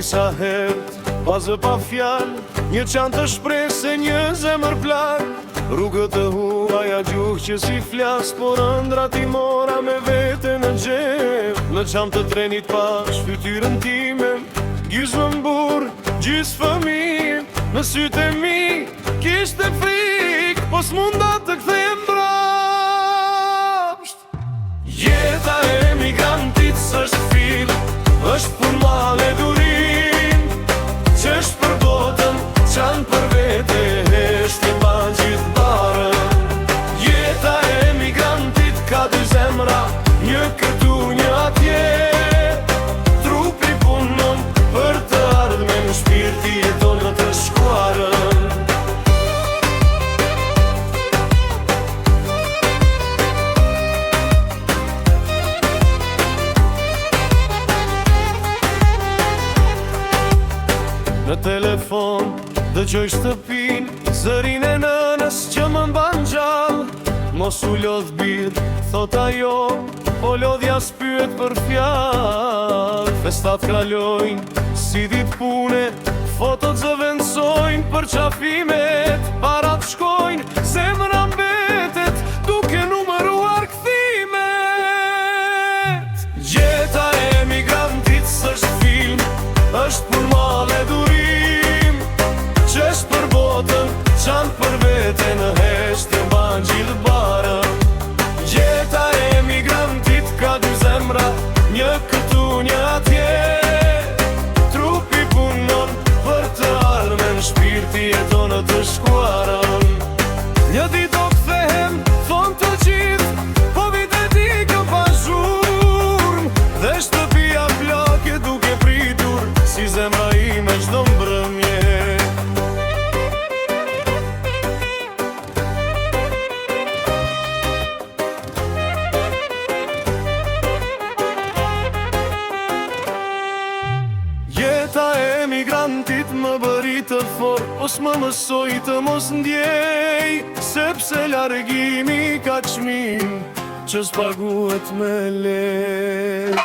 disa herët, bazë pa fjalë, një çantë të shpresë, një zemër plak. Rrugët e huaja gjuhë që si flas, por ëndrat i mora me vete në xhep. Në çantë të trenit pash fytyrën time, gjysmën burr, gjysmë fëmijë. Në sytë e mi kishte frikë, po s'munda të kthehem mbrapsht. Jeta e emigrantit s'është film, është për male durin, që është për botën, qanë për vete, heshtin ban gjithë barën. Jeta e emigrantit ka dy zemra, një këtu, një atje. Trupi punon për të ardhmen, shpirti jeton në të shkuarën. Në telefon dëgjoj shtëpin, zërin e nënës që më mban gjallë. Mos u lodh birë, thot ajo, po lodhja s'pyet për fjalë. Festat kalojnë, si dit pune, fotot zëvendësojnë për qafimet. Parat shkojnë, zemra mbetet, duke numëruar kthimet. Jeta e emigrantit s'është film, është për male durim, që është për botën, qanë për vete, në heshtin ban gjithë barën. Jeta e emigrantit ka dy zemra, një këtu, një atje. Trupi punon për të ardhmen, shpirti jeton në të shkuarën. Një dit do kthehem, thon të gjithë, po vitet i kam pa zhurmë, dhe shtëpia plake duke pritur, si zemra ime çdo mbrëmje. Jeta e emigrantit më bëri të fort, po s'më mësoj të mos ndjej, sepse largimi ka çmim që s'paguhet me lek.